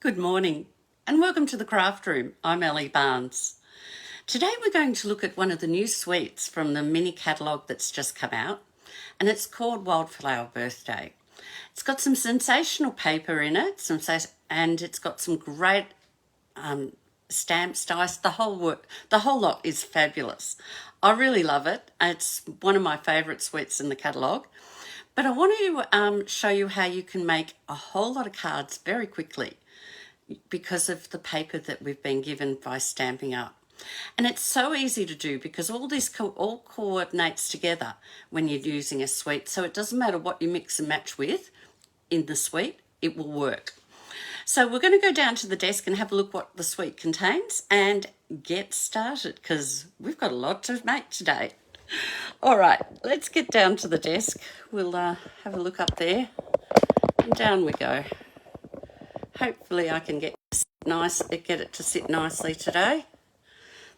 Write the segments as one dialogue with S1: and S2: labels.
S1: Good morning and welcome to the Craft Room. I'm Ellie Barnes. Today we're going to look at one of the new sweets from the mini catalogue that's just come out, and it's called Wildflower Birthday. It's got some sensational paper in it, and it's got some great stamps, dice. The whole lot is fabulous. I really love it. It's one of my favourite sweets in the catalogue. But I want to show you how you can make a whole lot of cards very quickly because of the paper that we've been given by Stampin' Up. And it's so easy to do because all this all coordinates together when you're using a sweet. So it doesn't matter what you mix and match with in the sweet, it will work. So we're going to go down to the desk and have a look what the sweet contains and get started because we've got a lot to make today. All right, let's get down to the desk. We'll have a look up there and down we go. Hopefully I can get it to sit nicely today.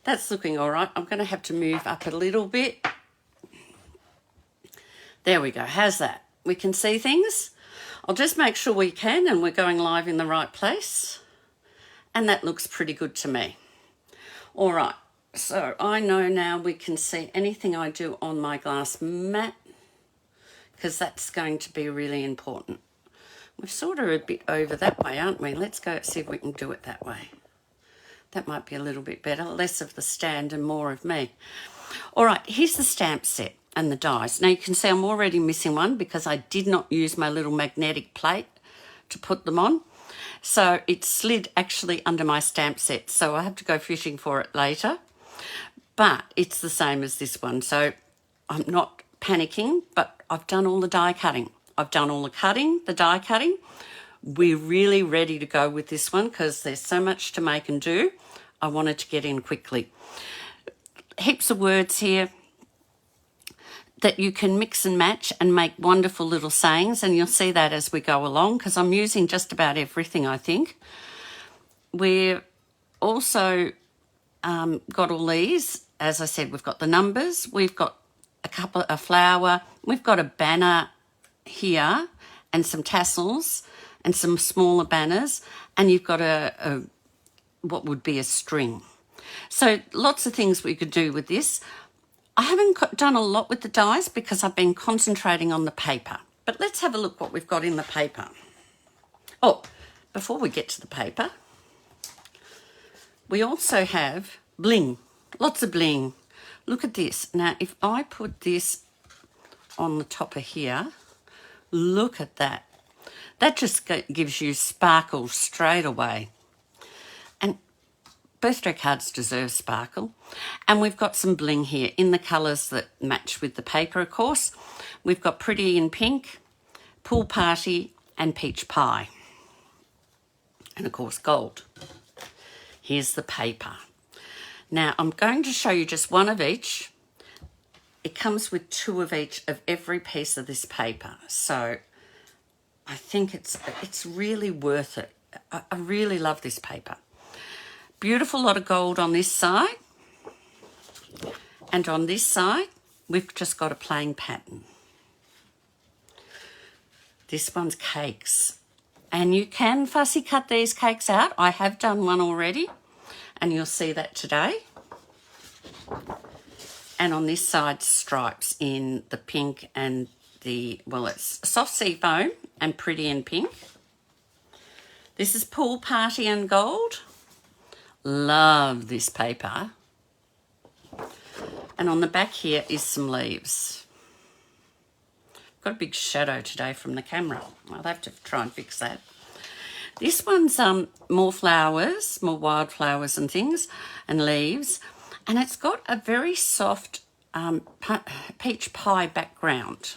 S1: That's looking all right. I'm going to have to move up a little bit. There we go. How's that? We can see things. I'll just make sure we can and we're going live in the right place. And that looks pretty good to me. All right. So I know now we can see anything I do on my glass mat because that's going to be really important. We're sort of a bit over that way, aren't we? Let's go see if we can do it that way. That might be a little bit better. Less of the stand and more of me. All right, here's the stamp set and the dies. Now you can see I'm already missing one because I did not use my little magnetic plate to put them on. So it slid actually under my stamp set. So I have to go fishing for it later. But it's the same as this one. So I'm not panicking, but I've done all the die cutting. I've done all the cutting, the die cutting. We're really ready to go with this one because there's so much to make and do. I wanted to get in quickly. Heaps of words here that you can mix and match and make wonderful little sayings, and you'll see that as we go along because I'm using just about everything, I think. We've also got all these. As I said, we've got the numbers. We've got a flower. We've got a banner here and some tassels and some smaller banners, and you've got a what would be a string. So lots of things we could do with this. I haven't done a lot with the dies because I've been concentrating on the paper, but let's have a look what we've got in the paper. Oh, before we get to the paper, we also have bling, lots of bling. Look at this. Now if I put this on the top of here, look at that. That just gives you sparkle straight away. And birthday cards deserve sparkle. And we've got some bling here in the colours that match with the paper, of course. We've got Pretty in Pink, Pool Party, and Peach Pie. And, of course, gold. Here's the paper. Now, I'm going to show you just one of each. It comes with two of each of every piece of this paper. So I think it's really worth it. I really love this paper. Beautiful lot of gold on this side. And on this side, we've just got a plain pattern. This one's cakes. And you can fussy cut these cakes out. I have done one already, and you'll see that today. And on this side, stripes in the pink and it's soft sea foam and Pretty in Pink. This is Pool Party and gold. Love this paper. And on the back here is some leaves. Got a big shadow today from the camera. I'll have to try and fix that. This one's more flowers, more wildflowers and things and leaves. And it's got a very soft peach pie background.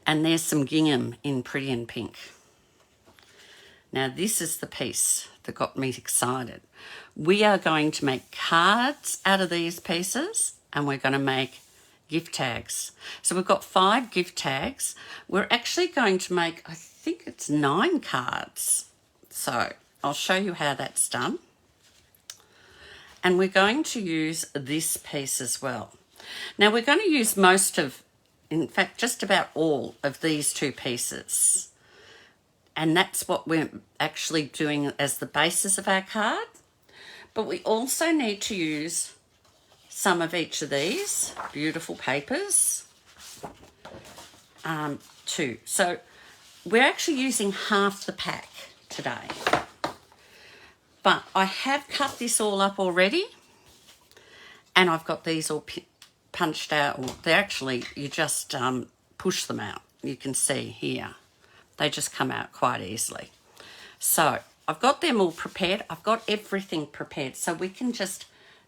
S1: And there's some gingham in Pretty in Pink. Now this is the piece that got me excited. We are going to make cards out of these pieces and we're going to make gift tags. So we've got 5 gift tags. We're actually going to make, I think it's 9 cards. So I'll show you how that's done. And we're going to use this piece as well. Now we're going to use most of, in fact, just about all of these 2 pieces. And that's what we're actually doing as the basis of our card. But we also need to use some of each of these beautiful papers too. So we're actually using half the pack today. But I have cut this all up already, and I've got these all punched out. Or they're actually, you just push them out. You can see here. They just come out quite easily. So I've got them all prepared. I've got everything prepared. So we can just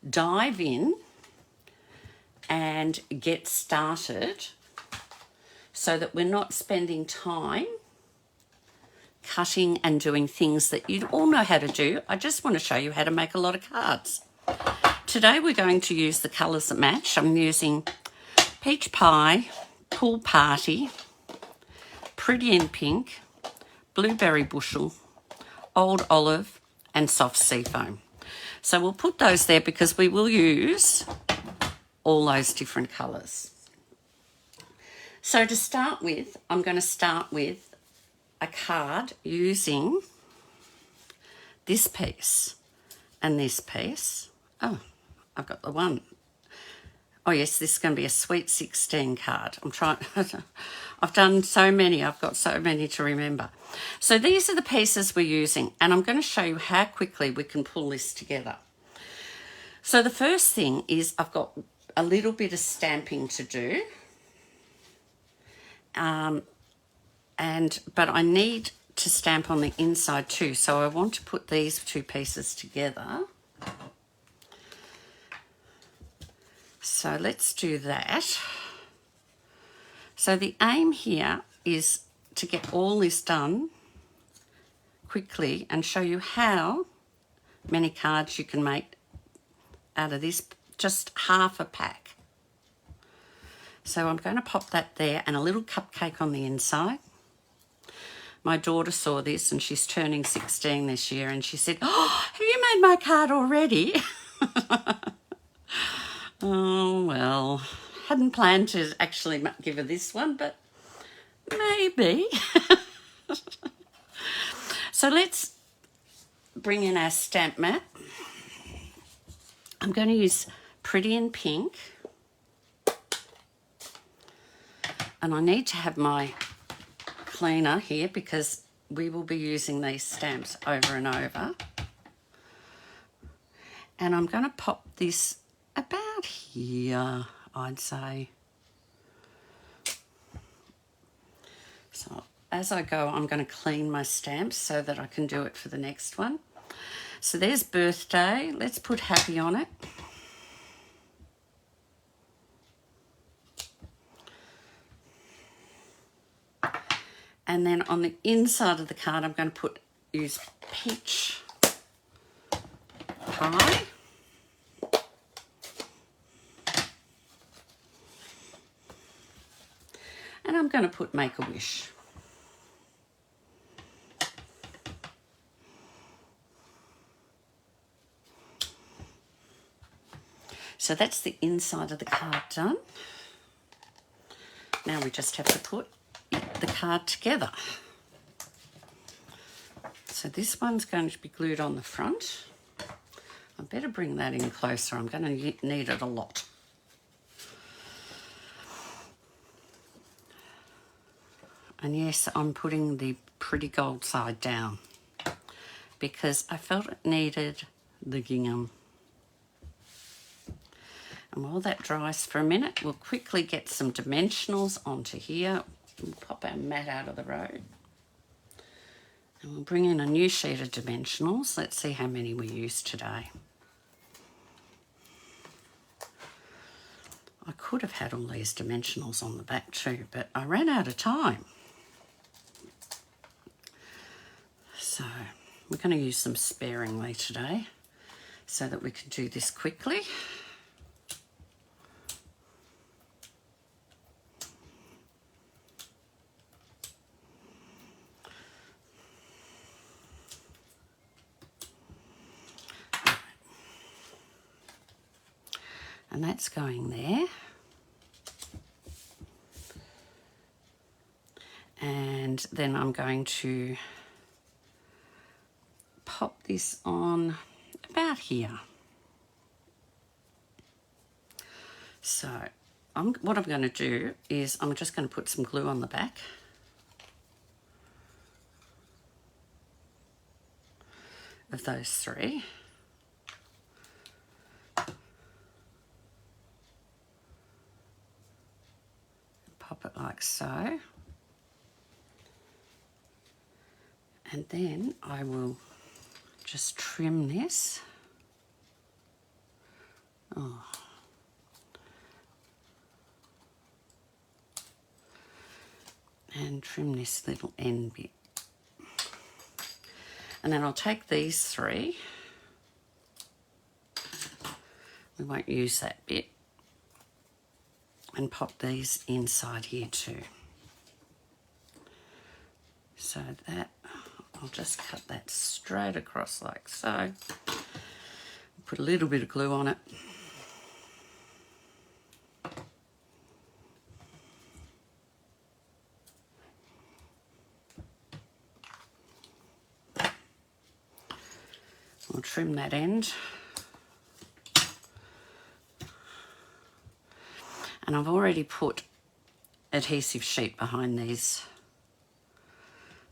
S1: dive in and get started so that we're not spending time cutting and doing things that you all know how to do. I just want to show you how to make a lot of cards. Today we're going to use the colours that match. I'm using Peach Pie, Pool Party, Pretty in Pink, Blueberry Bushel, Old Olive and Soft Seafoam. So we'll put those there because we will use all those different colours. So to start with, I'm going to start with a card using this piece and this piece. Oh, I've got the one. Oh yes, this is going to be a Sweet 16 card. I'm trying, I've done so many, I've got so many to remember. So these are the pieces we're using, and I'm going to show you how quickly we can pull this together. So the first thing is I've got a little bit of stamping to do. But I need to stamp on the inside too, so I want to put these two pieces together. So let's do that. So the aim here is to get all this done quickly and show you how many cards you can make out of this, just half a pack. So I'm going to pop that there and a little cupcake on the inside. My daughter saw this and she's turning 16 this year and she said, "Oh, have you made my card already?" Oh, well, hadn't planned to actually give her this one, but maybe. So let's bring in our stamp mat. I'm going to use Pretty in Pink. And I need to have my cleaner here because we will be using these stamps over and over. And I'm going to pop this about here, I'd say. So as I go, I'm going to clean my stamps so that I can do it for the next one. So there's birthday. Let's put happy on it. And then on the inside of the card, I'm going to use Peach Pie. And I'm going to put Make a Wish. So that's the inside of the card done. Now we just have to put the card together. So this one's going to be glued on the front. I better bring that in closer. I'm going to need it a lot. And yes, I'm putting the pretty gold side down because I felt it needed the gingham. And while that dries for a minute, we'll quickly get some dimensionals onto here. We'll pop our mat out of the road. And we'll bring in a new sheet of dimensionals. Let's see how many we use today. I could have had all these dimensionals on the back too, but I ran out of time. So we're going to use them sparingly today so that we can do this quickly. And that's going there. And then I'm going to pop this on about here. So what I'm going to do is I'm just going to put some glue on the back. Of those three. Pop it like so. And then I will just trim this. Oh. And trim this little end bit. And then I'll take these three. We won't use that bit. And pop these inside here too. So that, I'll just cut that straight across like so. Put a little bit of glue on it. I'll trim that end. And I've already put adhesive sheet behind these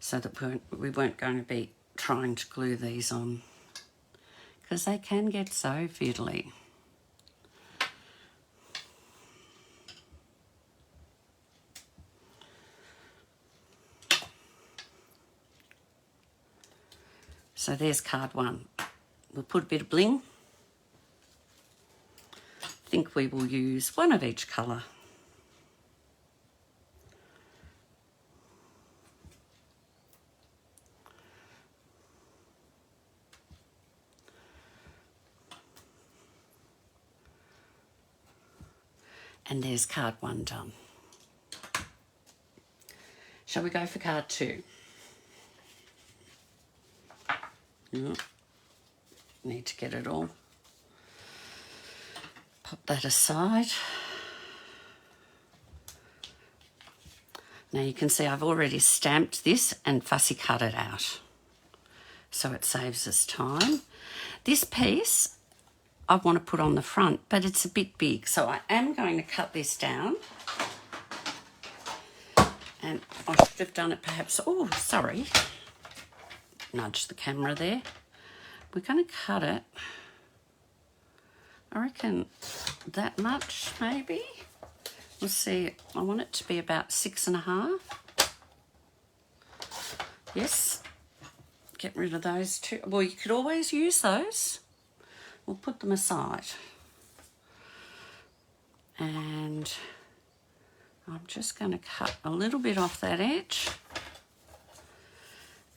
S1: so that we weren't going to be trying to glue these on because they can get so fiddly. So there's card one. We'll put a bit of bling. I think we will use one of each colour. And there's card one done. Shall we go for card two? Need to get it all. Pop that aside. Now you can see I've already stamped this and fussy cut it out. So it saves us time. This piece I want to put on the front, but it's a bit big. So I am going to cut this down. And I should have done it perhaps, oh, sorry. Nudge the camera there. We're going to cut it, I reckon that much maybe. We'll see, I want it to be about 6.5. Yes, get rid of those two. Well, you could always use those. We'll put them aside. And I'm just going to cut a little bit off that edge.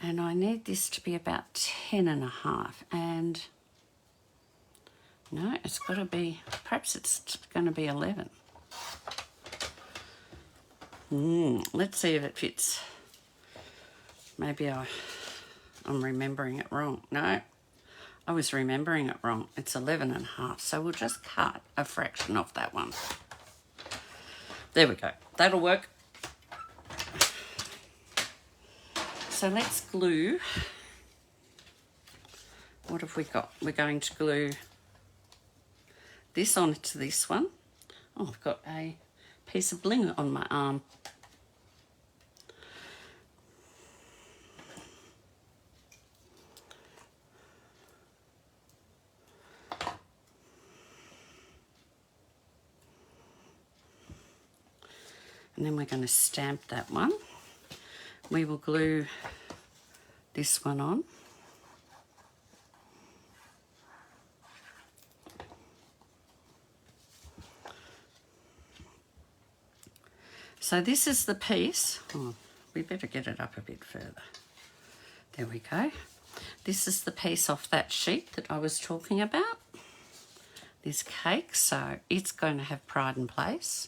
S1: And I need this to be about 10.5. And no, it's got to be, perhaps it's going to be 11. Let's see if it fits. Maybe I'm remembering it wrong. No, I was remembering it wrong. It's 11.5. So we'll just cut a fraction off that one. There we go. That'll work. So let's glue. What have we got? We're going to glue this onto this one. Oh, I've got a piece of bling on my arm. And then we're going to stamp that one. We will glue this one on. So this is the piece. Oh, we better get it up a bit further. There we go. This is the piece off that sheet that I was talking about. This cake, so it's going to have pride and place.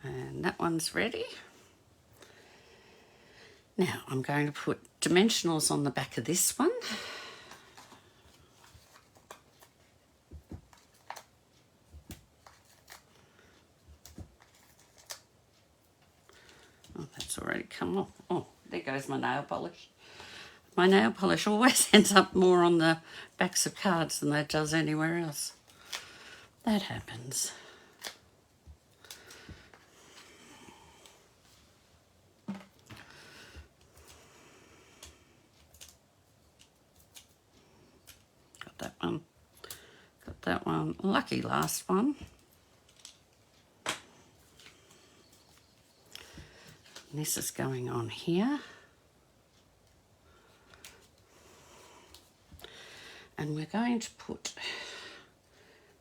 S1: And that one's ready. Now I'm going to put dimensionals on the back of this one. already come off. Oh, there goes my nail polish. My nail polish always ends up more on the backs of cards than it does anywhere else. That happens. Got that one. Got that one. Lucky last one. And this is going on here. And we're going to put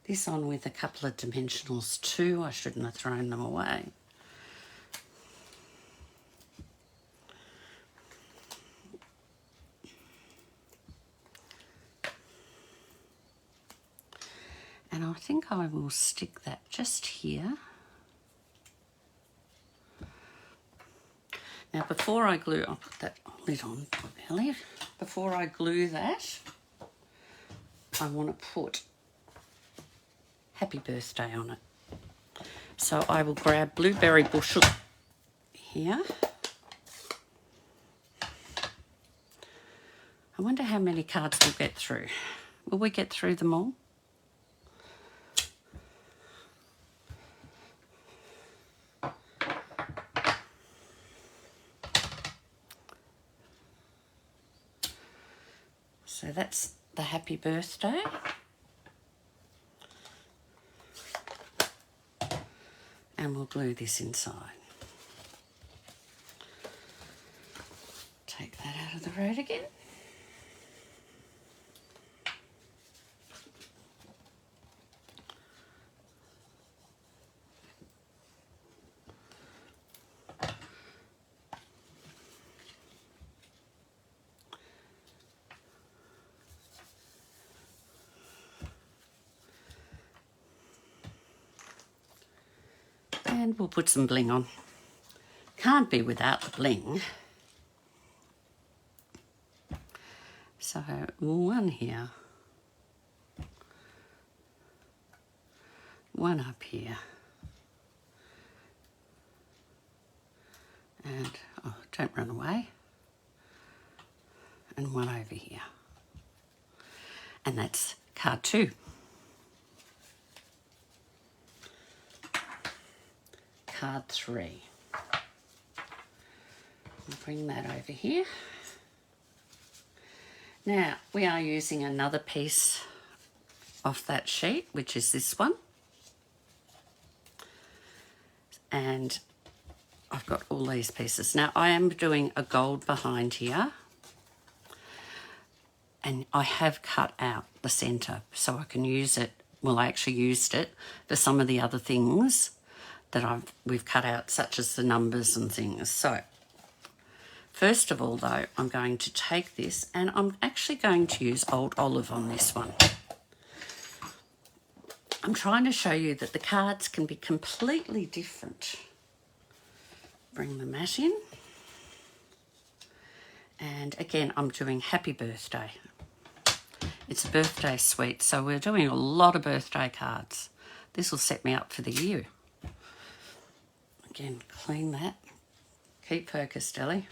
S1: this on with a couple of dimensionals too. I shouldn't have thrown them away. And I think I will stick that just here. Now before I glue, I'll put that lid on, Ellie. Before I glue that, I want to put happy birthday on it. So I will grab blueberry bushel here. I wonder how many cards we'll get through. Will we get through them all? So that's the happy birthday. And we'll glue this inside. Take that out of the road again. And we'll put some bling on. Can't be without the bling. So one here, one up here, and oh, don't run away, and one over here. And that's card 2. Card 3. I'll bring that over here. Now we are using another piece off that sheet, which is this one. And I've got all these pieces. Now I am doing a gold behind here. And I have cut out the centre so I can use it. Well, I actually used it for some of the other things that we've cut out, such as the numbers and things. So first of all though, I'm going to take this and I'm actually going to use Old Olive on this one. I'm trying to show you that the cards can be completely different. Bring the mat in. And again, I'm doing happy birthday. It's a birthday suite, so we're doing a lot of birthday cards. This will set me up for the year. Again, clean that. Keep focused, Ellie.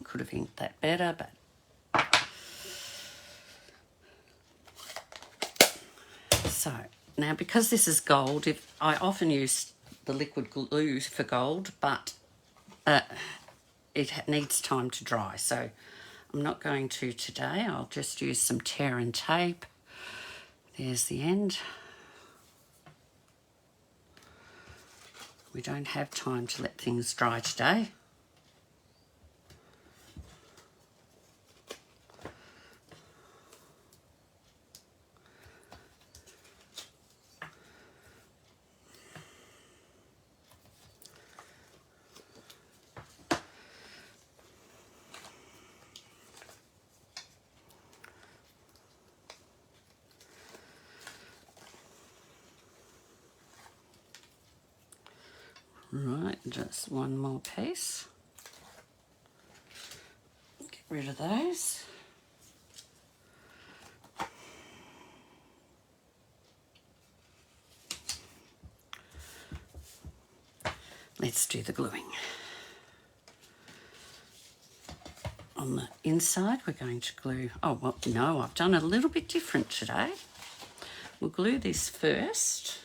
S1: Could have inked that better, but... So, now because this is gold, I often use the liquid glue for gold, but it needs time to dry, so I'm not going to today. I'll just use some tear and tape. There's the end. We don't have time to let things dry today. Right, just one more piece. Get rid of those. Let's do the gluing. On the inside, we're going to glue, oh, well, no, I've done a little bit different today. We'll glue this first.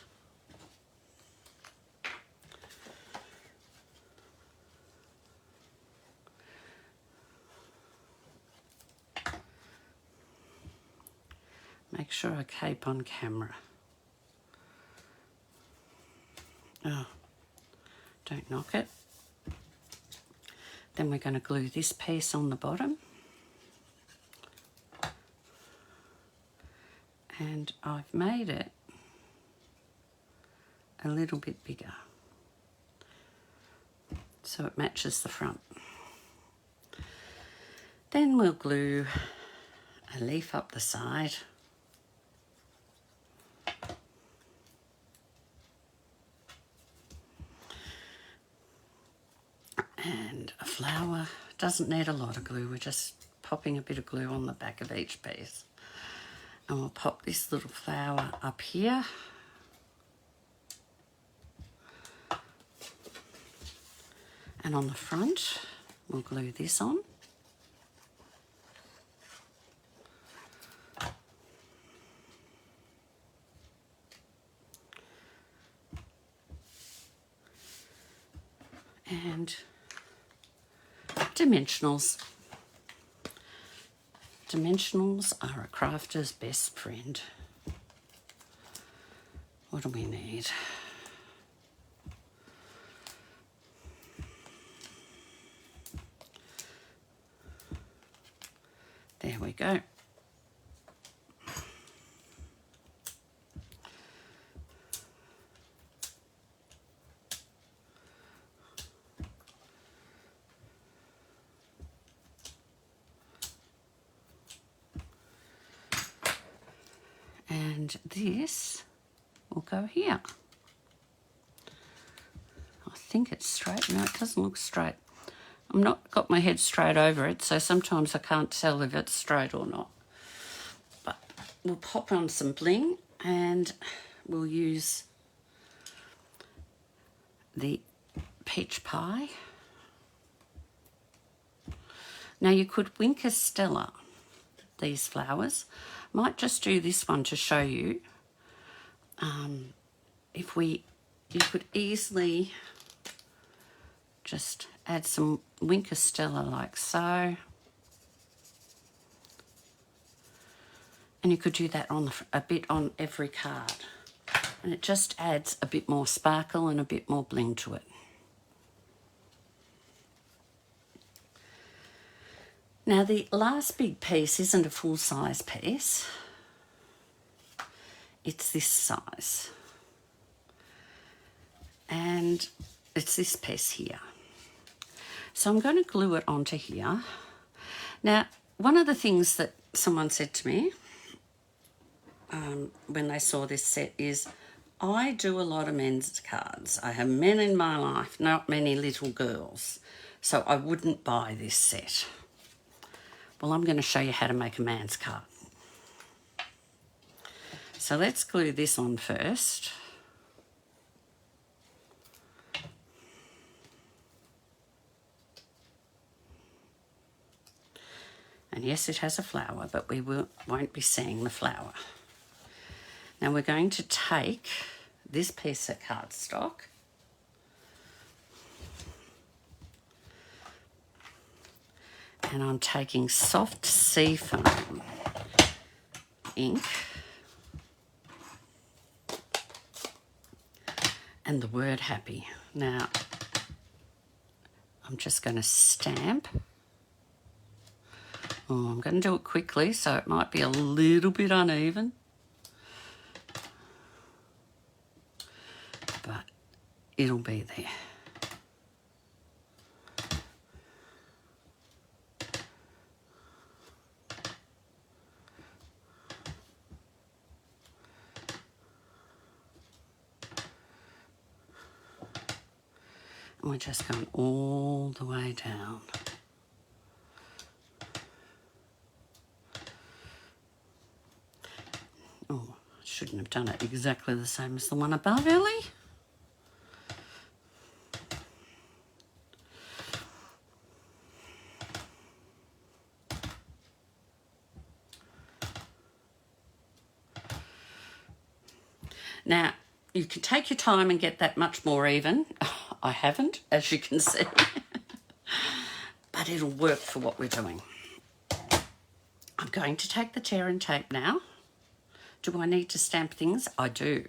S1: Make sure I cape on camera. Oh, don't knock it. Then we're going to glue this piece on the bottom. And I've made it a little bit bigger so it matches the front. Then we'll glue a leaf up the side. And a flower. Doesn't need a lot of glue, we're just popping a bit of glue on the back of each piece. And we'll pop this little flower up here. And on the front, we'll glue this on. And dimensionals. Dimensionals are a crafter's best friend. What do we need? There we go. And this will go here. I think it's straight. No, it doesn't look straight. I'm not got my head straight over it, so sometimes I can't tell if it's straight or not. But we'll pop on some bling and we'll use the peach pie. Now you could Winker Stella these flowers. Might just do this one to show you. You could easily just add some Winker Stella like so. And you could do that on a bit on every card. And it just adds a bit more sparkle and a bit more bling to it. Now the last big piece isn't a full-size piece. It's this size. And it's this piece here. So I'm going to glue it onto here. Now, one of the things that someone said to me when they saw this set is, I do a lot of men's cards. I have men in my life, not many little girls. So I wouldn't buy this set. Well, I'm going to show you how to make a man's card. So let's glue this on first. And yes, it has a flower, but we won't be seeing the flower. Now we're going to take this piece of cardstock and I'm taking soft seafoam ink and the word happy. Now, I'm just going to stamp. Oh, I'm going to do it quickly, so it might be a little bit uneven. But it'll be there. And we're just going all the way down. Oh, I shouldn't have done it exactly the same as the one above, Ellie. Now, you can take your time and get that much more even. I haven't, as you can see. But it'll work for what we're doing. I'm going to take the tear and tape now. Do I need to stamp things? I do.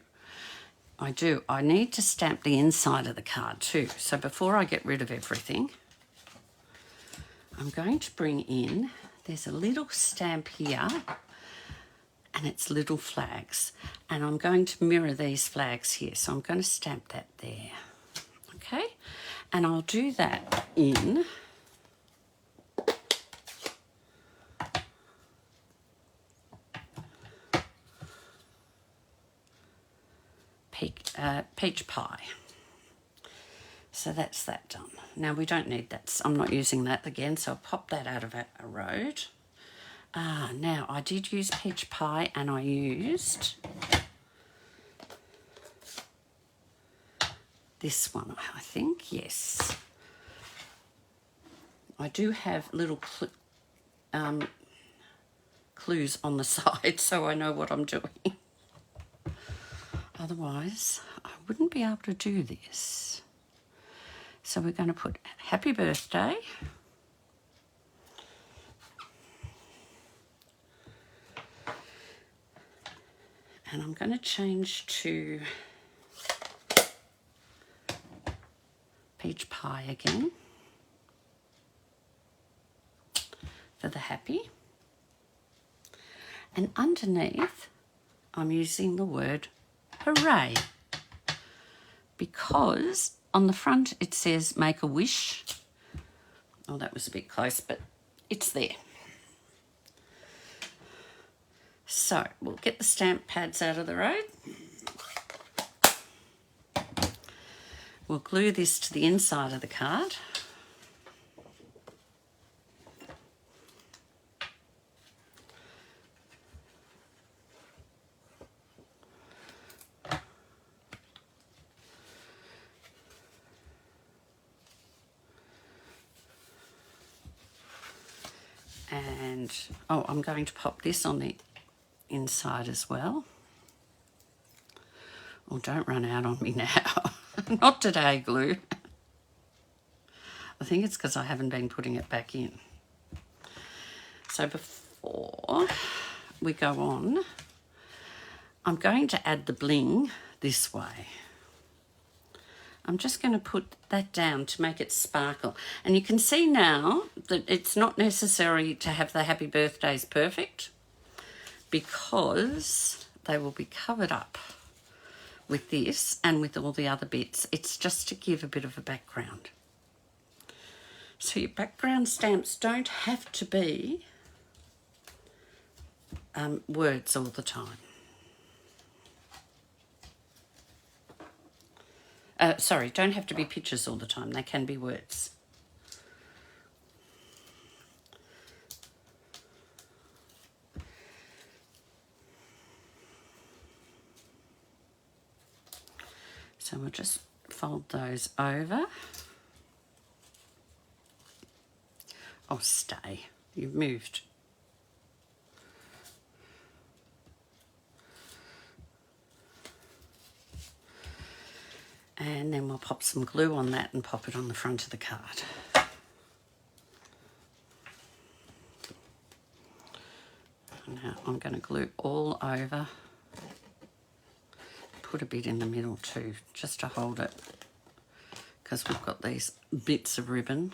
S1: I do. I need to stamp the inside of the card too. So before I get rid of everything, I'm going to bring in, there's a little stamp here, and it's little flags. And I'm going to mirror these flags here. So I'm going to stamp that there. Okay? And I'll do that in peach pie. So that's that done. Now we don't need that. I'm not using that again, so I'll pop that out of a road. Now I did use peach pie, and I used this one, I think. Yes. I do have little clues on the side, so I know what I'm doing. Otherwise, I wouldn't be able to do this. So we're going to put happy birthday. And I'm going to change to peach pie again for the happy. And underneath, I'm using the word hooray, because on the front it says make a wish. Oh, that was a bit close, but it's there. So we'll get the stamp pads out of the road. We'll glue this to the inside of the card. And, oh, I'm going to pop this on the inside as well. Oh, don't run out on me now. Not today, glue. I think it's because I haven't been putting it back in. So before we go on, I'm going to add the bling this way. I'm just going to put that down to make it sparkle. And you can see now that it's not necessary to have the happy birthdays perfect, because they will be covered up with this and with all the other bits. It's just to give a bit of a background. So your background stamps don't have to be words all the time. Sorry, don't have to be pictures all the time. They can be words. So we'll just fold those over. Oh, stay. You've moved. And then we'll pop some glue on that and pop it on the front of the card. Now I'm going to glue all over. Put a bit in the middle too, just to hold it, because we've got these bits of ribbon.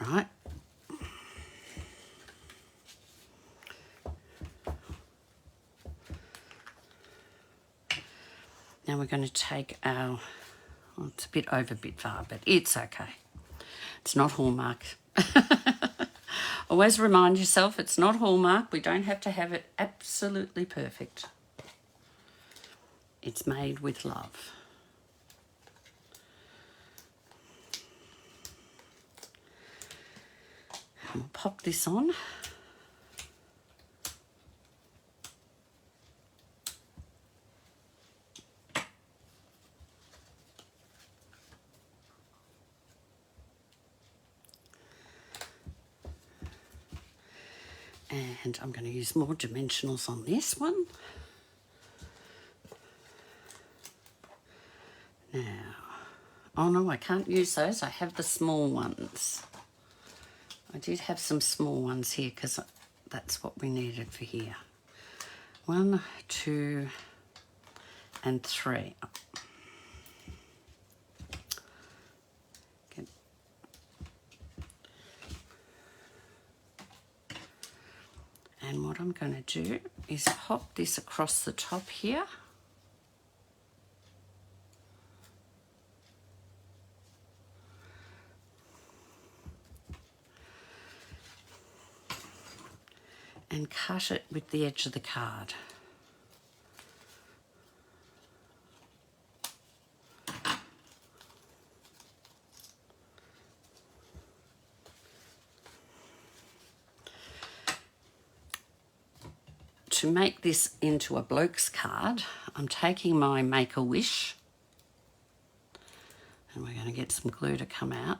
S1: Right. Now we're going to take our, well, it's a bit over, bit far, but it's okay. It's not Hallmark. Always remind yourself it's not Hallmark. We don't have to have it absolutely perfect. It's made with love. And we'll pop this on. And I'm going to use more dimensionals on this one. Now, oh no, I can't use those. I have the small ones. I did have some small ones here because that's what we needed for here. 1, 2, and 3. Good. And what I'm going to do is pop this across the top here. And cut it with the edge of the card. To make this into a bloke's card, I'm taking my Make-A-Wish and we're going to get some glue to come out.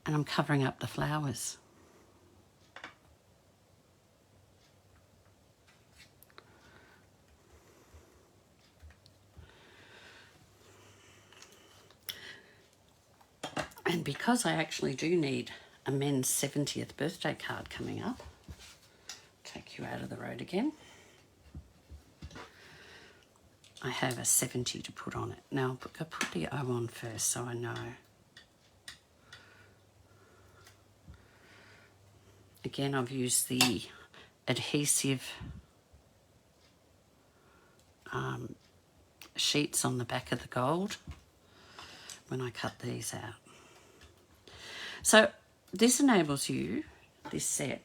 S1: And I'm covering up the flowers. And because I actually do need a men's 70th birthday card coming up, take you out of the road again, I have a 70 to put on it. Now I'll put the O on first so I know. Again, I've used the adhesive sheets on the back of the gold when I cut these out. So this enables you, this set,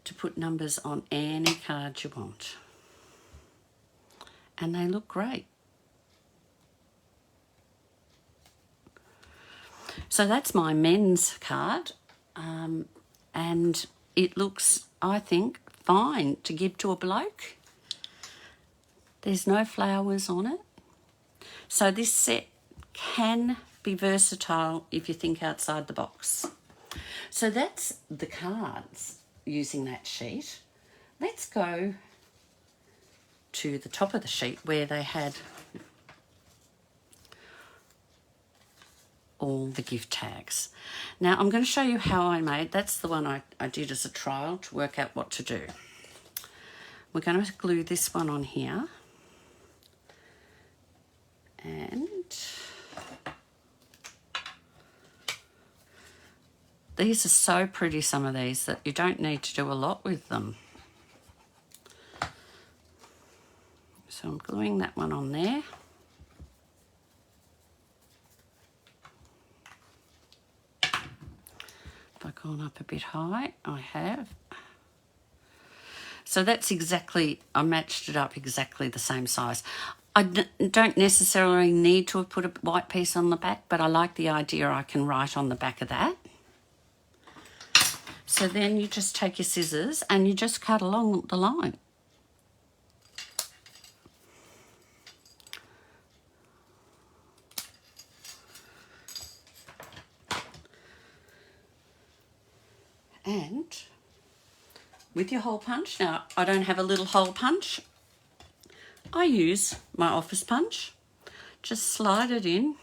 S1: to put numbers on any card you want. And they look great. So that's my men's card. And it looks, I think, fine to give to a bloke. There's no flowers on it. So this set can be versatile if you think outside the box. So that's the cards using that sheet. Let's go to the top of the sheet where they had all the gift tags. Now I'm going to show you how I made, that's the one I did as a trial to work out what to do. We're going to glue this one on here. And these are so pretty, some of these, that you don't need to do a lot with them. So I'm gluing that one on there. Have I gone up a bit high? I have. So that's exactly, I matched it up exactly the same size. I don't necessarily need to have put a white piece on the back, but I like the idea I can write on the back of that. So then you just take your scissors and you just cut along the line. And with your hole punch, now I don't have a little hole punch, I use my office punch. Just slide it in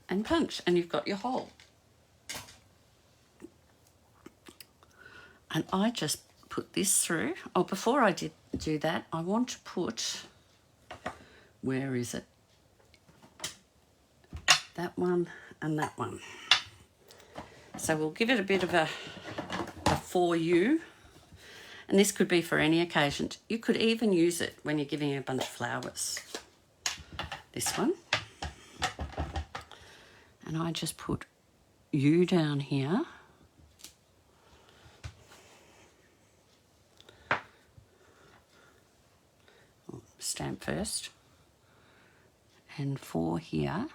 S1: and punch and you've got your hole. And I just put this through. Oh, before I do that, I want to put, where is it? That one and that one. So we'll give it a bit of a for you. And this could be for any occasion. You could even use it when you're giving a bunch of flowers. This one. And I just put you down here. Stamp first. And 4 here.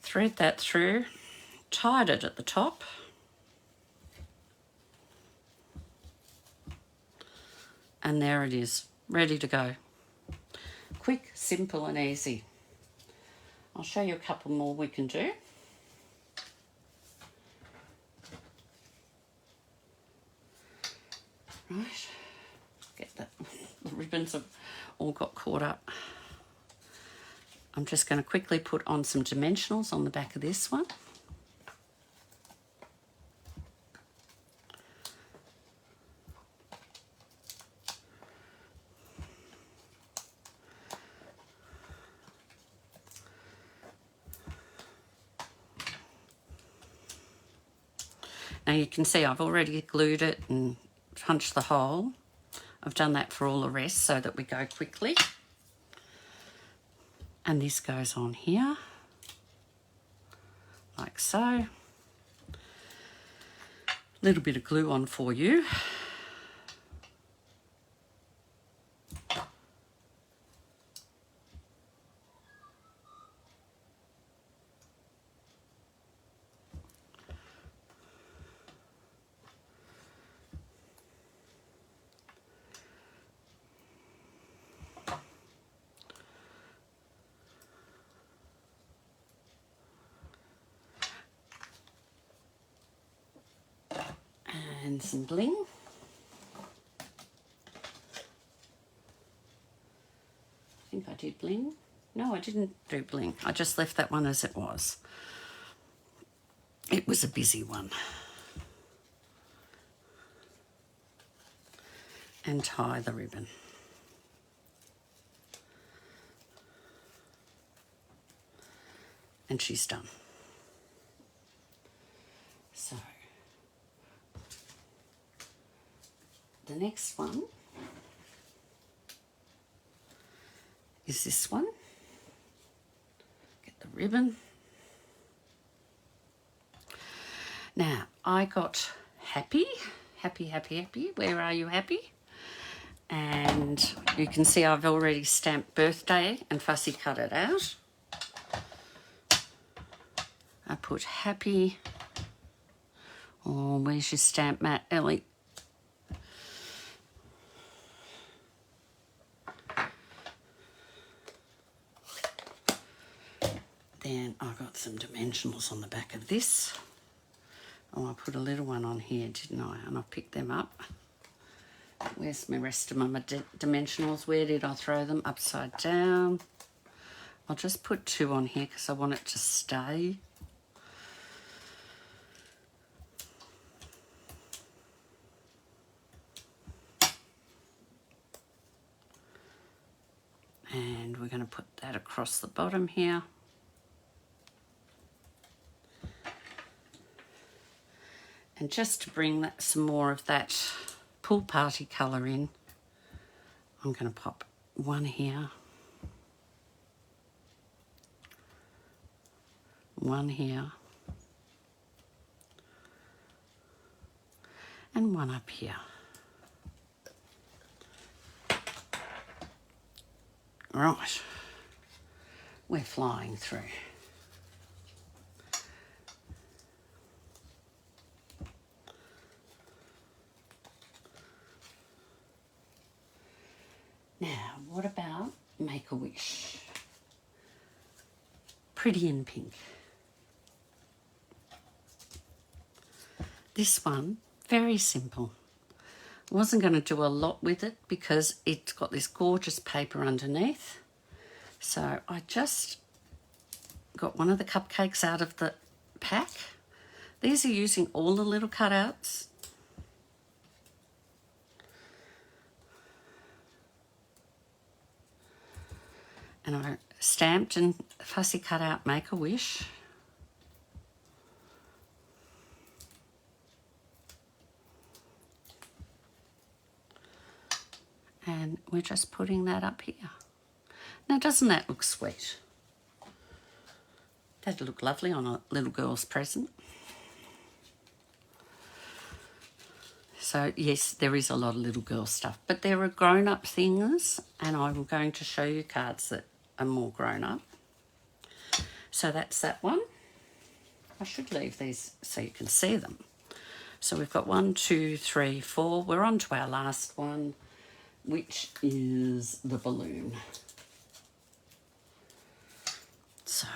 S1: Thread that through, tied it at the top, And there it is, ready to go. Quick, simple and easy. I'll show you a couple more we can do. Right, get that. The ribbons have all got caught up. I'm just going to quickly put on some dimensionals on the back of this one. Now you can see I've already glued it and punched the hole. I've done that for all the rest so that we go quickly. And this goes on here, like so. A little bit of glue on for you. And some bling. I think I did bling. No, I didn't do bling. I just left that one as it was. It was a busy one. And tie the ribbon. And she's done. So the next one is this one. Get the ribbon. Now, I got happy. Where are you, happy? And you can see I've already stamped birthday and fussy cut it out. I put happy. Oh, where's your stamp mat, Ellie? Then I got some dimensionals on the back of this. Oh, I put a little one on here, didn't I? And I picked them up. Where's my rest of my dimensionals? Where did I throw them? Upside down. I'll just put 2 on here because I want it to stay. And we're going to put that across the bottom here. And just to bring that, some more of that pool party colour in, I'm going to pop one here, one here, and one up here. Right, we're flying through. Now, what about Make-A-Wish? Pretty in Pink. This one, very simple. I wasn't going to do a lot with it because it's got this gorgeous paper underneath. So I just got one of the cupcakes out of the pack. These are using all the little cutouts. And I stamped and fussy cut out Make-A-Wish. And we're just putting that up here. Now, doesn't that look sweet? That'd look lovely on a little girl's present. So, yes, there is a lot of little girl stuff, but there are grown-up things, and I'm going to show you cards that are more grown-up. So that's that one. I should leave these so you can see them. So we've got 1, 2, 3, 4. We're on to our last one. which is the balloon. So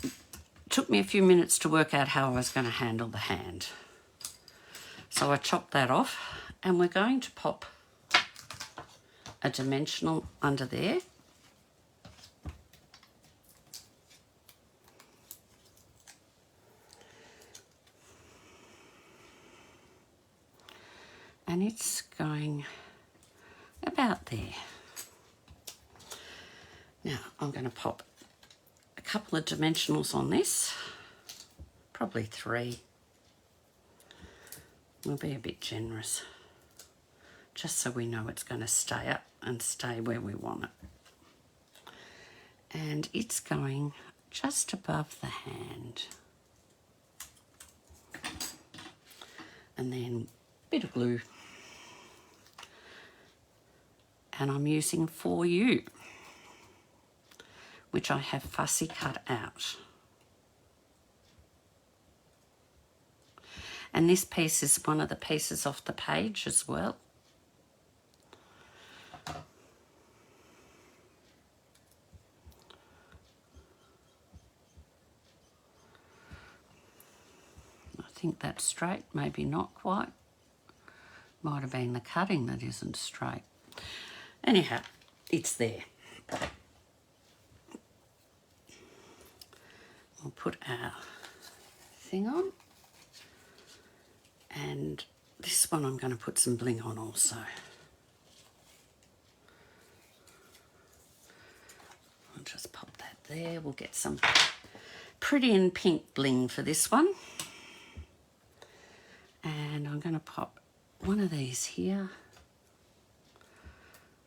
S1: it took me a few minutes to work out how I was going to handle the hand. So I chopped that off, and we're going to pop a dimensional under there. And it's going about there. Now I'm going to pop a couple of dimensionals on this, probably 3. We'll be a bit generous, just so we know it's going to stay up and stay where we want it. And it's going just above the hand. And then a bit of glue. And I'm using For You, which I have fussy cut out. And this piece is one of the pieces off the page as well. I think that's straight, maybe not quite. Might have been the cutting that isn't straight. Anyhow, it's there. We'll put our thing on. And this one I'm going to put some bling on also. I'll just pop that there. We'll get some pretty and pink bling for this one. And I'm going to pop one of these here.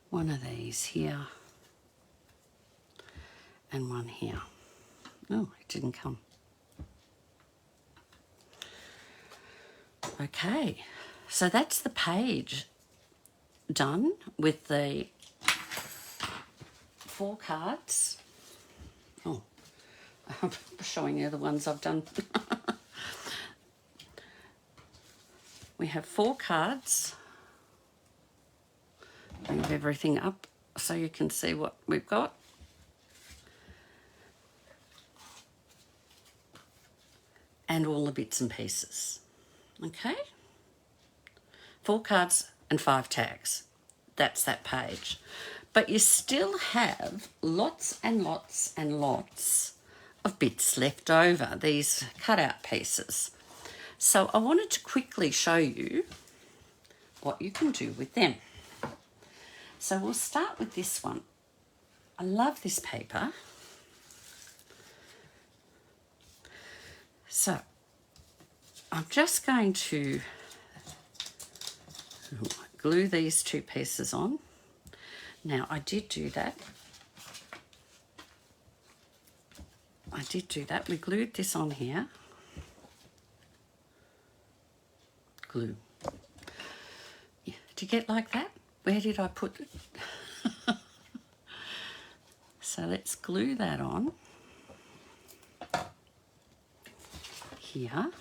S1: One of these here. And one here. Oh, it didn't come. Okay, so that's the page done with the 4 cards. Oh, I'm showing you the ones I've done. We have 4 cards. Move everything up so you can see what we've got. And all the bits and pieces. Okay? 4 cards and 5 tags. That's that page. But you still have lots and lots and lots of bits left over, these cutout pieces. So I wanted to quickly show you what you can do with them. So we'll start with this one. I love this paper. So I'm just going to glue these 2 pieces on. Now I did do that. We glued this on here. Glue. Yeah. Do you get like that? Where did I put it? So let's glue that on here.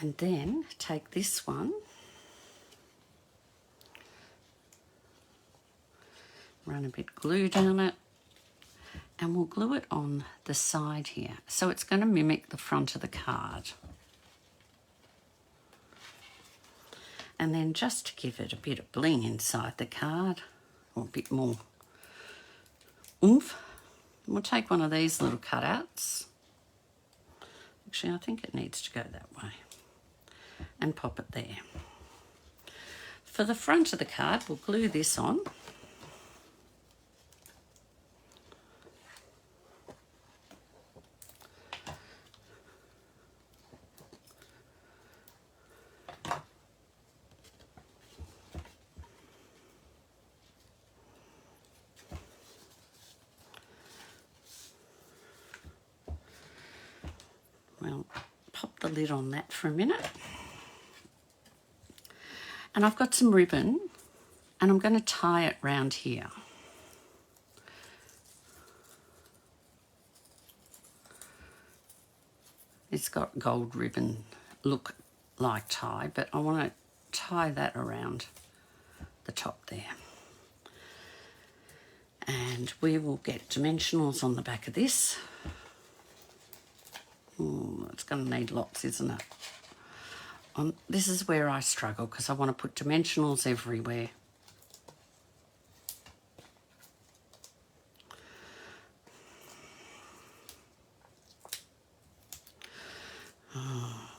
S1: And then take this one, run a bit glue down it, and we'll glue it on the side here. So it's going to mimic the front of the card. And then just to give it a bit of bling inside the card, or a bit more oomph, we'll take one of these little cutouts. Actually, I think it needs to go that way. And pop it there. For the front of the card, we'll glue this on. Well, pop the lid on that for a minute. And I've got some ribbon and I'm going to tie it round here. It's got gold ribbon look like tie, but I want to tie that around the top there. And we will get dimensionals on the back of this. It's going to need lots, isn't it? This is where I struggle because I want to put dimensionals everywhere.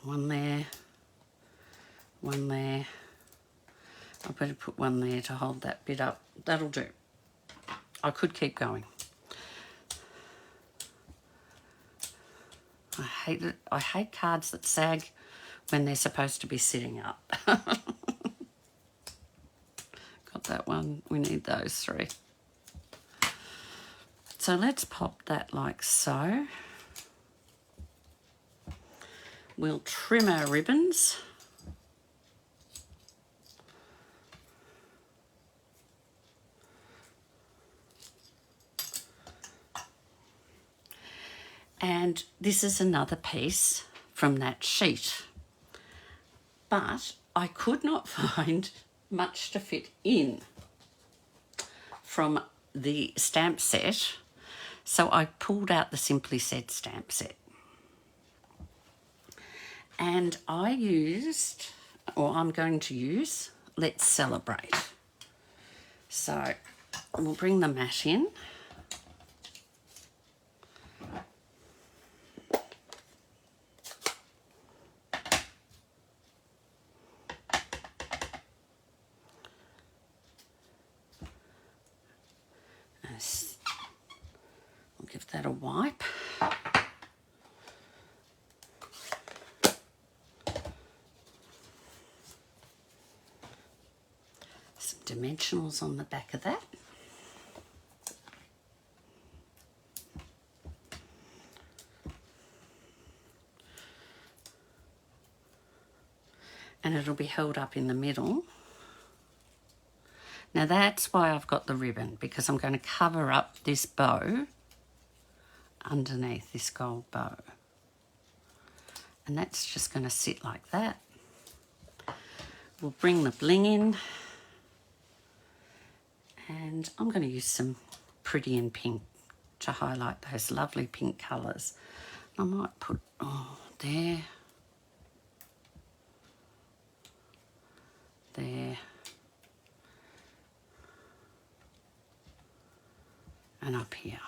S1: One there, one there. I better put one there to hold that bit up. That'll do. I could keep going. I hate it. I hate cards that sag when they're supposed to be sitting up. Got that one. We need those three. So let's pop that like so. We'll trim our ribbons. And this is another piece from that sheet. But I could not find much to fit in from the stamp set. So I pulled out the Simply Said stamp set. And I used, or I'm going to use, Let's Celebrate. So we'll bring the mat in. We'll give that a wipe. Dimensionals on the back of that. And it'll be held up in the middle. Now that's why I've got the ribbon, because I'm going to cover up this bow underneath this gold bow. And that's just going to sit like that. We'll bring the bling in. And I'm going to use some pretty in pink to highlight those lovely pink colours. I might put, there, there, and up here.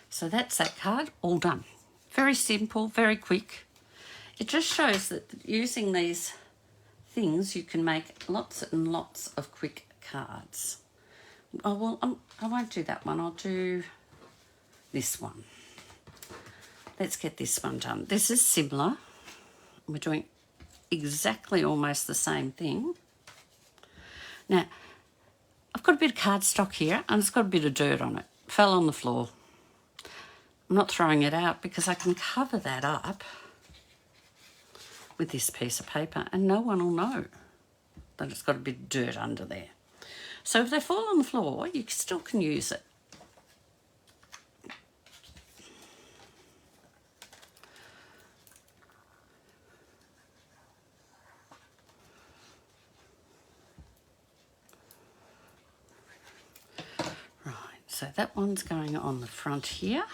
S1: So that's that card, all done. Very simple, very quick. It just shows that using these things, you can make lots and lots of quick cards. Oh, well, I won't do that one. I'll do this one. Let's get this one done. This is similar. We're doing exactly almost the same thing. Now, I've got a bit of cardstock here and it's got a bit of dirt on it. Fell on the floor. I'm not throwing it out because I can cover that up with this piece of paper and no one will know that it's got a bit of dirt under there. So if they fall on the floor, you still can use it. Right, so that one's going on the front here.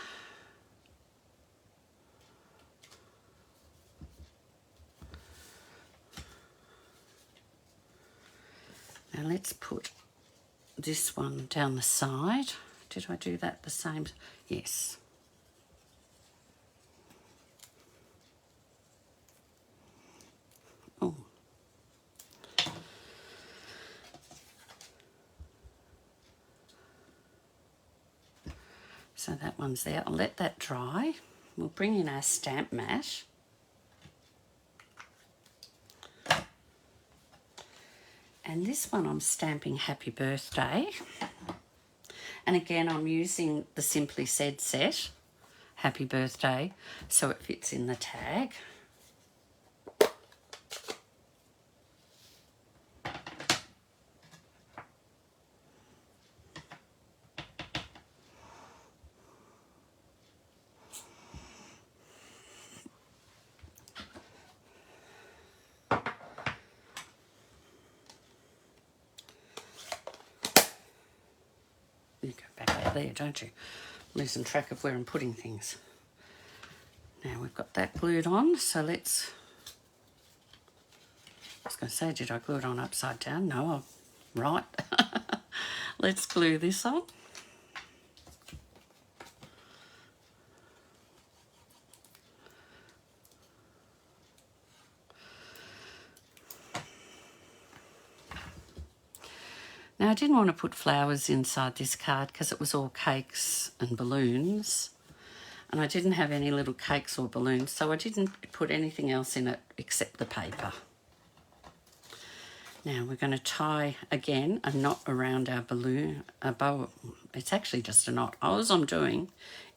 S1: Now let's put this one down the side. Did I do that the same? Yes. Oh. So that one's there. I'll let that dry. We'll bring in our stamp mat. And this one I'm stamping Happy Birthday. And again, I'm using the Simply Said set, Happy Birthday, so it fits in the tag. You go back out there, don't you? Losing track of where I'm putting things. Now we've got that glued on, so let's... I was going to say, did I glue it on upside down? No, I'm right. Let's glue this on. Now I didn't want to put flowers inside this card because it was all cakes and balloons. And I didn't have any little cakes or balloons, so I didn't put anything else in it except the paper. Now we're going to tie again a knot around our balloon, a bow. It's actually just a knot. All I'm doing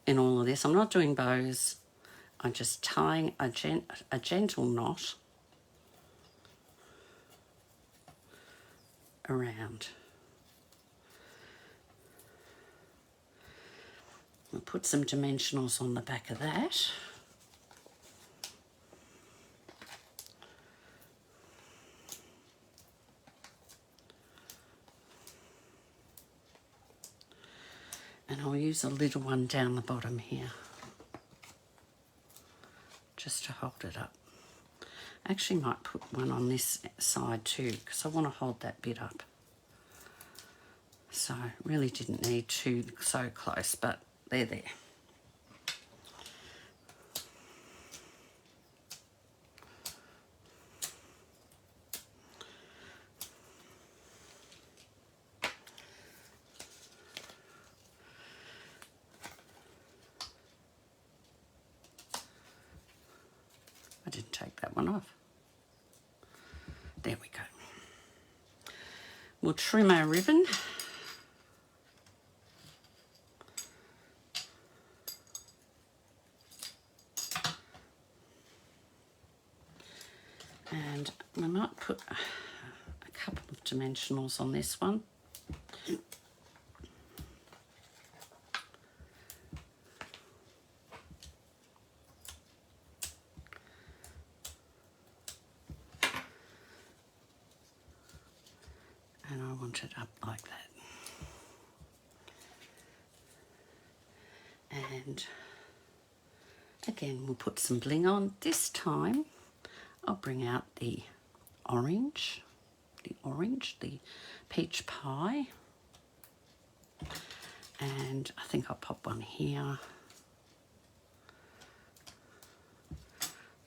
S1: in all of this, I'm not doing bows. I'm just tying a gentle knot around. We'll put some dimensionals on the back of that. And I'll use a little one down the bottom here, just to hold it up. I actually might put one on this side too, because I want to hold that bit up. So really didn't need two so close, but they're there. I didn't take that one off. There we go. We'll trim our ribbon. And we might put a couple of dimensionals on this one. And I want it up like that. And again, we'll put some bling on. This time, I'll bring out the orange, the peach pie. And I think I'll pop one here,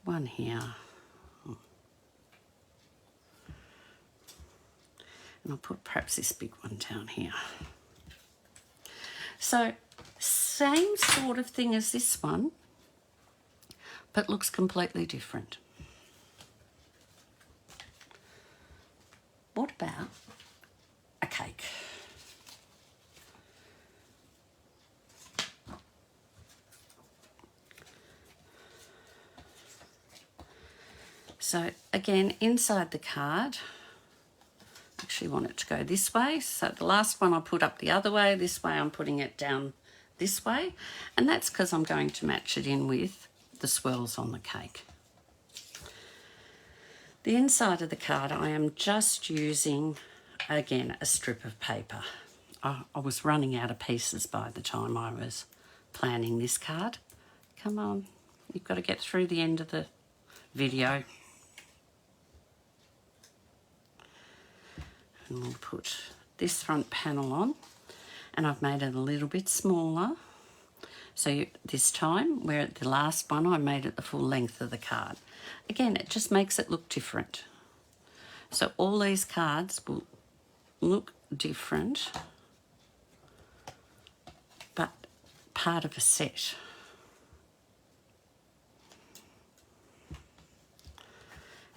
S1: one here. And I'll put perhaps this big one down here. So, same sort of thing as this one, but looks completely different. What about a cake? So again, inside the card, I actually want it to go this way. So the last one I put up the other way. This way I'm putting it down this way. And that's because I'm going to match it in with the swirls on the cake. The inside of the card, I am just using, again, a strip of paper. I was running out of pieces by the time I was planning this card. Come on, you've got to get through the end of the video. And we'll put this front panel on, and I've made it a little bit smaller. So this time, where at the last one, I made it the full length of the card. Again, it just makes it look different. So all these cards will look different, but part of a set.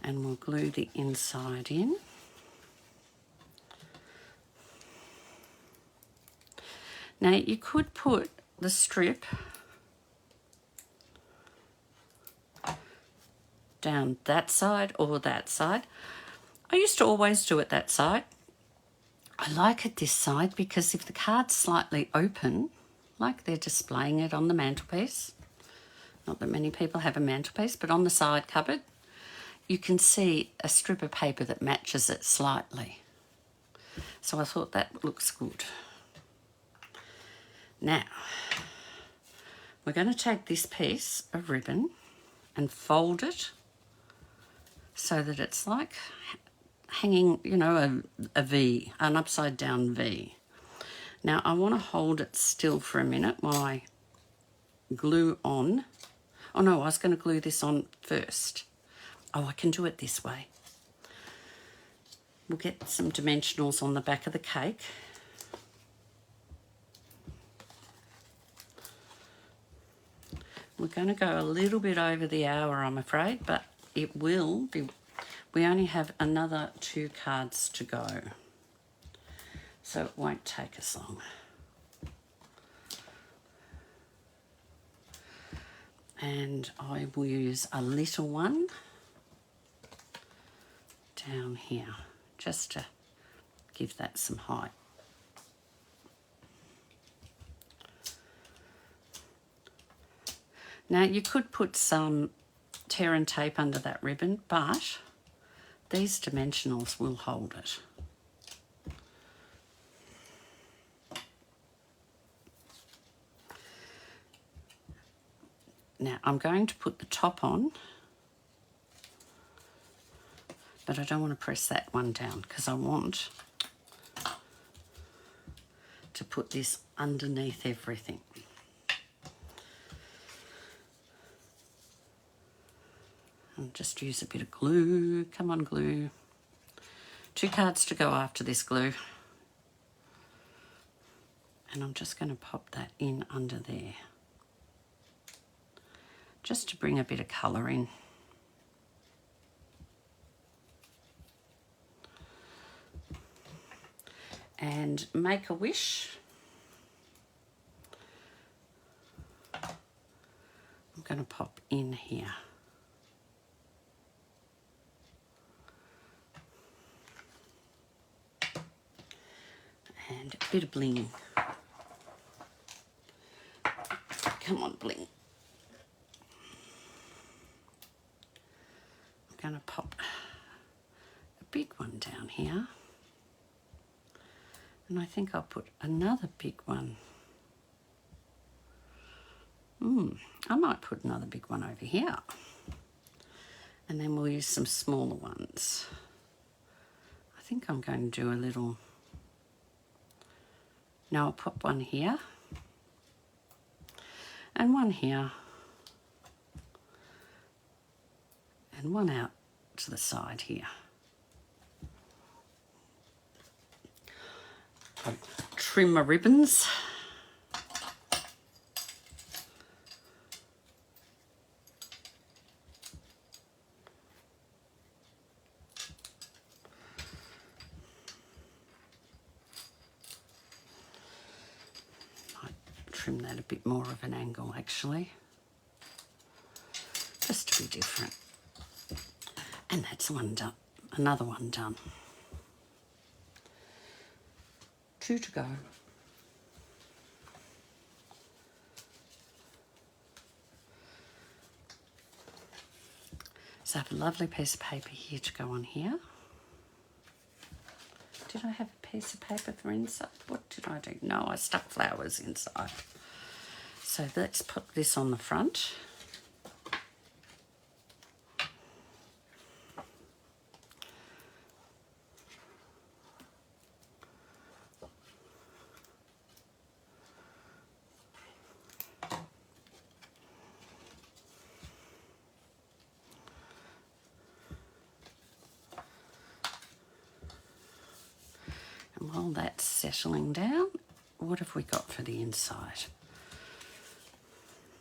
S1: And we'll glue the inside in. Now you could put the strip down that side or that side. I used to always do it that side. I like it this side because if the card's slightly open, like they're displaying it on the mantelpiece, not that many people have a mantelpiece, but on the side cupboard, you can see a strip of paper that matches it slightly. So I thought that looks good. Now, we're going to take this piece of ribbon and fold it so that it's like hanging, you know, a V, an upside down V. Now, I want to hold it still for a minute while I glue on. Oh no, I was going to glue this on first. Oh, I can do it this way. We'll get some dimensionals on the back of the cake. We're going to go a little bit over the hour, I'm afraid, but it will be. We only have another 2 cards to go, so it won't take us long. And I will use a little one down here just to give that some height. Now you could put some tear and tape under that ribbon, but these dimensionals will hold it. Now I'm going to put the top on, but I don't want to press that one down because I want to put this underneath everything. And just use a bit of glue. Come on, glue. 2 cards to go after this glue. And I'm just going to pop that in under there, just to bring a bit of colour in. And make a wish. I'm going to pop in here. And a bit of bling. Come on, bling. I'm going to pop a big one down here. And I think I'll put another big one. I might put another big one over here. And then we'll use some smaller ones. I think I'm going to do a little... Now I'll pop one here. And one here. And one out to the side here. I'll trim my ribbons. Trim that a bit more of an angle actually, just to be different. And that's one done, another one done. 2 to go. So I have a lovely piece of paper here to go on here. Did I have a piece of paper for inside? What did I do? No, I stuck flowers inside. So let's put this on the front. And while that's settling down, what have we got for the inside?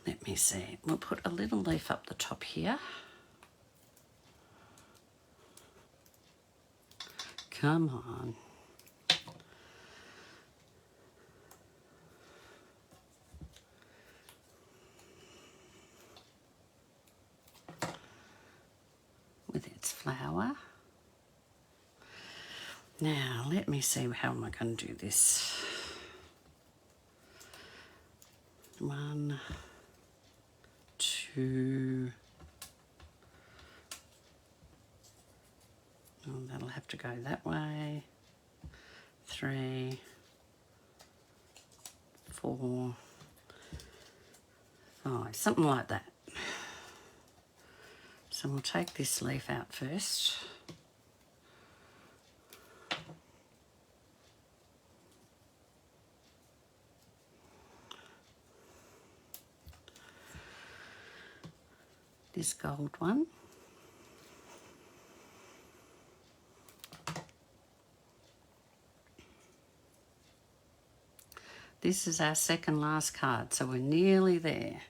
S1: Let me see. We'll put a little leaf up the top here. Come on. With its flower. Now, let me see, how am I going to do this? 1, 2. Oh, that'll have to go that way. 3, 4, 5, something like that. So we'll take this leaf out first. This gold one. This is our second last card, so we're nearly there.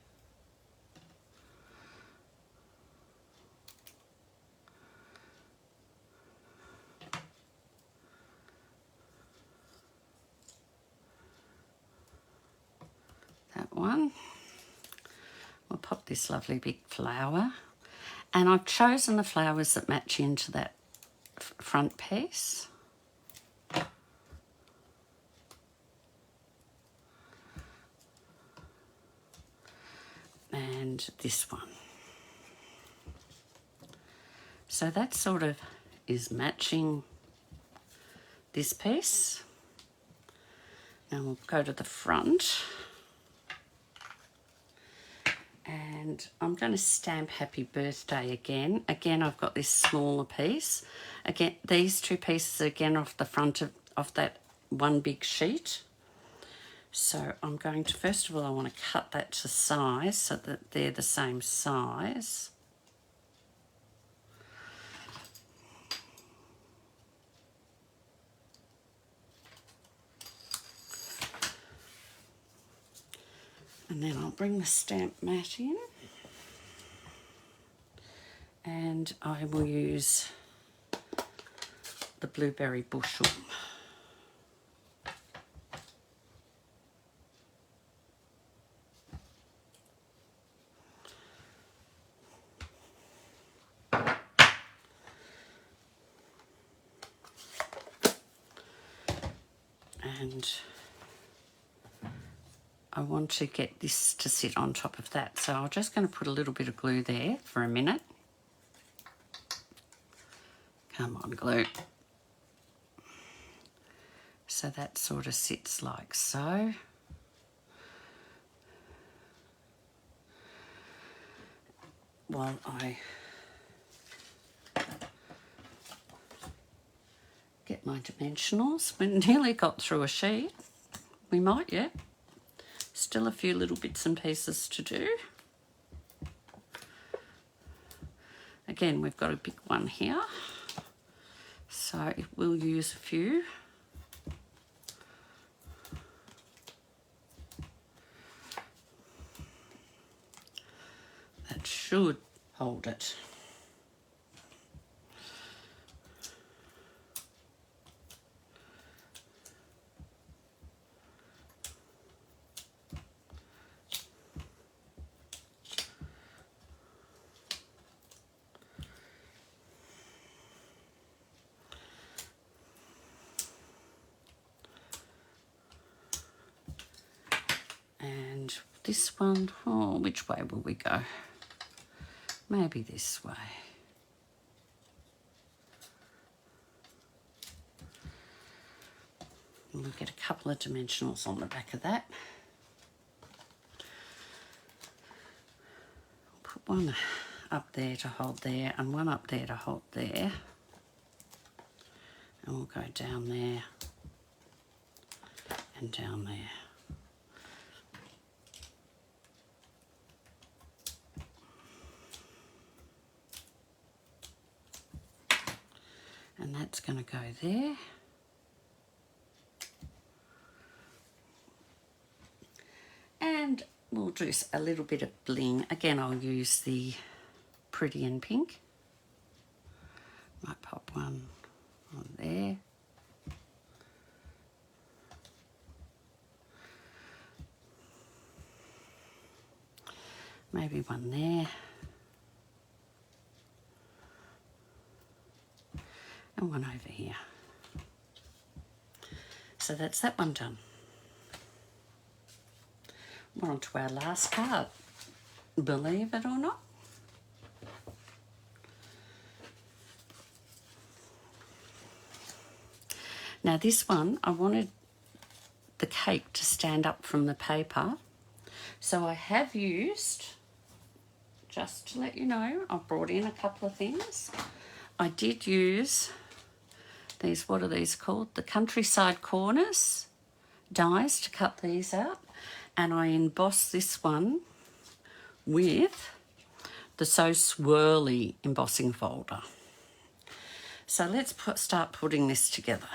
S1: That one. We'll pop this lovely big flower. And I've chosen the flowers that match into that front piece. And this one. So that sort of is matching this piece. Now we'll go to the front. And I'm going to stamp happy birthday again. Again, I've got this smaller piece. Again, these two pieces again off the front of that one big sheet. So I'm going to, first of all, I want to cut that to size so that they're the same size. And then I'll bring the stamp mat in. And I will use the blueberry bushel. And I want to get this to sit on top of that. So I'm just going to put a little bit of glue there for a minute. Come on, glue. So that sort of sits like so. While I get my dimensionals. We nearly got through a sheet. We might yet. Still a few little bits and pieces to do. Again, we've got a big one here. So we'll use a few. That should hold it. This one, oh, which way will we go? Maybe this way. And we'll get a couple of dimensionals on the back of that. Put one up there to hold there and one up there to hold there. And we'll go down there and down there. And that's going to go there. And we'll do a little bit of bling. Again, I'll use the Pretty in Pink. Might pop one on there. Maybe one there. And one over here. So that's that one done. We're on to our last card, believe it or not. Now this one, I wanted the cake to stand up from the paper. So I have used, just to let you know, I've brought in a couple of things. I did use these, what are these called? The Countryside Corners dies to cut these out. And I embossed this one with the So Swirly embossing folder. So let's start putting this together.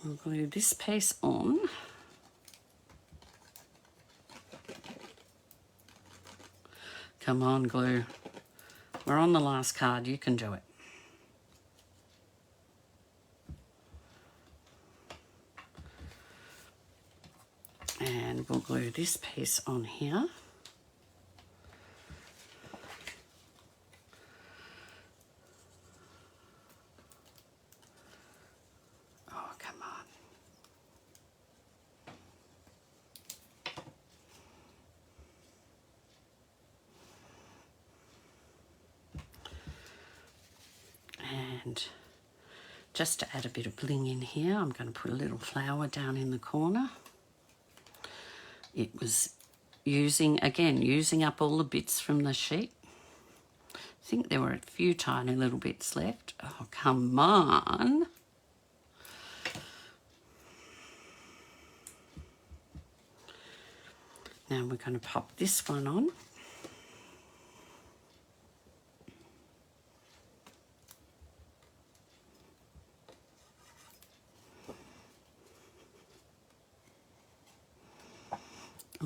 S1: I'll glue this piece on. Come on, glue. We're on the last card, you can do it. And we'll glue this piece on here. Oh, come on. And just to add a bit of bling in here, I'm going to put a little flower down in the corner. It was using up all the bits from the sheet. I think there were a few tiny little bits left. Oh, come on. Now we're going to pop this one on.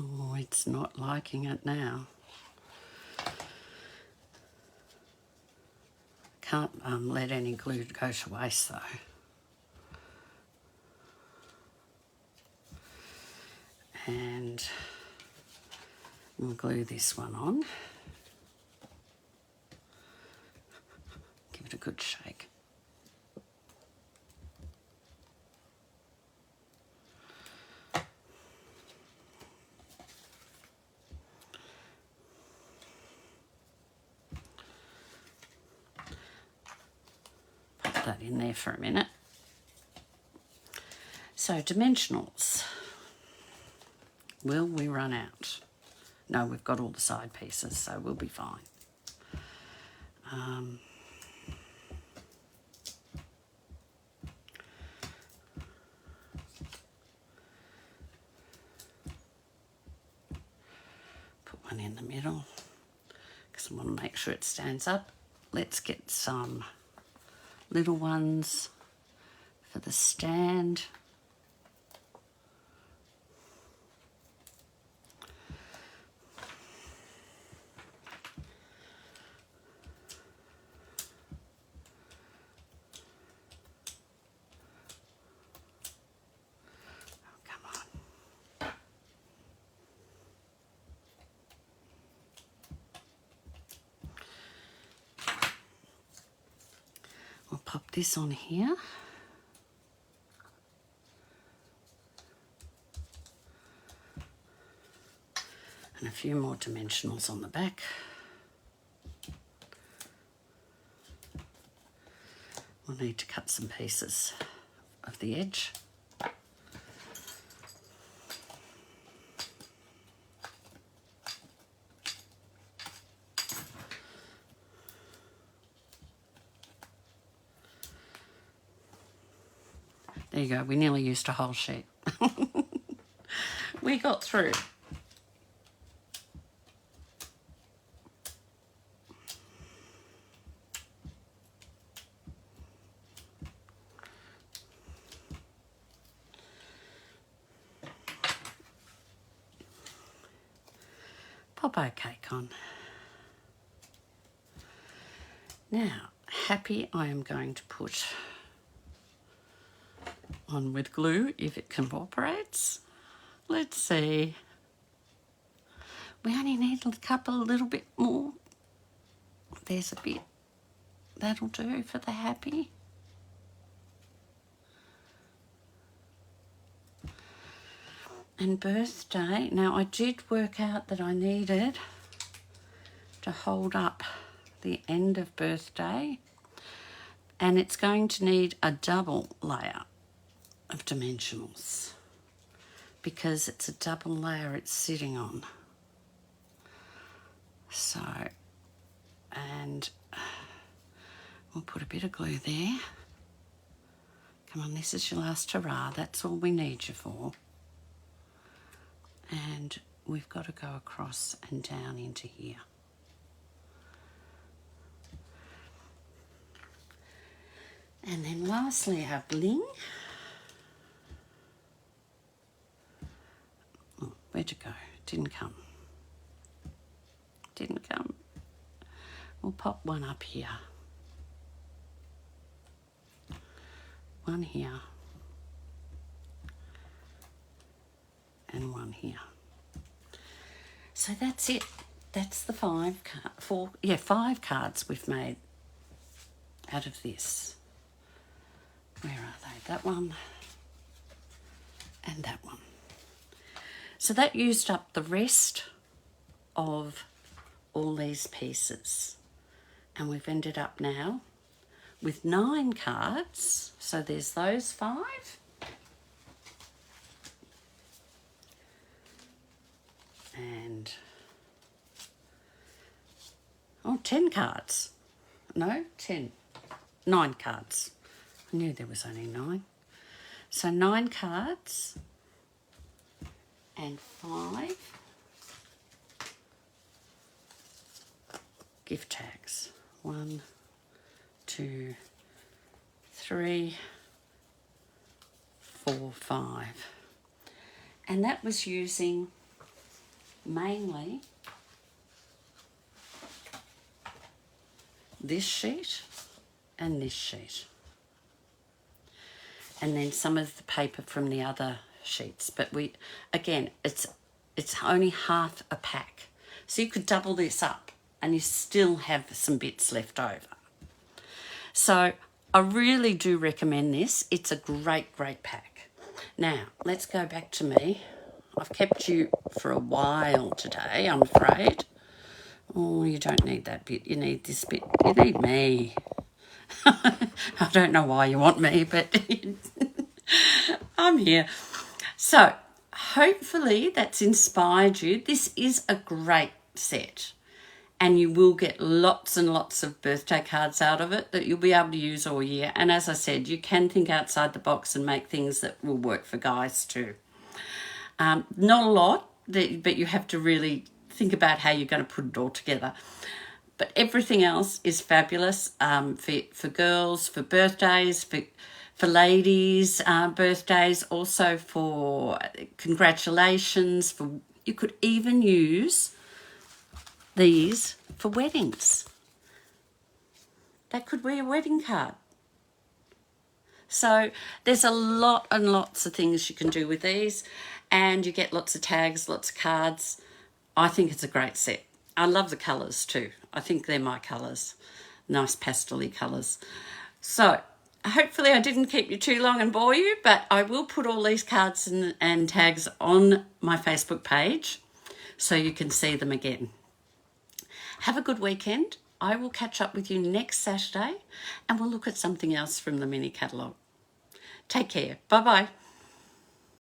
S1: Oh, it's not liking it now. Can't let any glue go to waste though. And we'll glue this one on. Give it a good shake. That in there for a minute. So dimensionals. Will we run out? No, we've got all the side pieces, so we'll be fine. Put one in the middle because I want to make sure it stands up. Let's get some little ones for the stand. Oh, come on. We'll pop this on here. And a few more dimensionals on the back. We'll need to cut some pieces of the edge. There you go, we nearly used a whole sheet. We got through. Pop our cake on. Now, happy I am going to put on with glue if it cooperates. Let's see. We only need a little bit more. There's a bit. That'll do for the happy. And birthday. Now I did work out that I needed to hold up the end of birthday. And it's going to need a double layer of dimensionals because it's a double layer it's sitting on. So, and we'll put a bit of glue there. Come on, this is your last hurrah. That's all we need you for. And we've got to go across and down into here. And then lastly, our bling. Oh, where'd it go? Didn't come. Didn't come. We'll pop one up here. One here. And one here. So that's it. That's the five cards we've made out of this. Where are they? That one and that one. So that used up the rest of all these pieces. And we've ended up now with 9 cards. So there's those 5. And 10 cards. No, 10. 9 cards. I knew there was only 9. So 9 cards and 5 gift tags. 1, 2, 3, 4, 5. And that was using mainly this sheet and this sheet. And then some of the paper from the other sheets. But again, it's only half a pack. So you could double this up and you still have some bits left over. So I really do recommend this. It's a great, great pack. Now, let's go back to me. I've kept you for a while today, I'm afraid. Oh, you don't need that bit. You need this bit. You need me. I don't know why you want me, but I'm here. So hopefully that's inspired you. This is a great set and you will get lots and lots of birthday cards out of it that you'll be able to use all year. And as I said, you can think outside the box and make things that will work for guys too. Not a lot, but you have to really think about how you're going to put it all together. But everything else is fabulous for girls, for birthdays, for ladies' birthdays, also for congratulations. You could even use these for weddings. That could be a wedding card. So there's a lot and lots of things you can do with these, and you get lots of tags, lots of cards. I think it's a great set. I love the colours too. I think they're my colours. Nice pastel-y colours. So hopefully I didn't keep you too long and bore you, but I will put all these cards and tags on my Facebook page so you can see them again. Have a good weekend. I will catch up with you next Saturday and we'll look at something else from the mini catalogue. Take care. Bye-bye.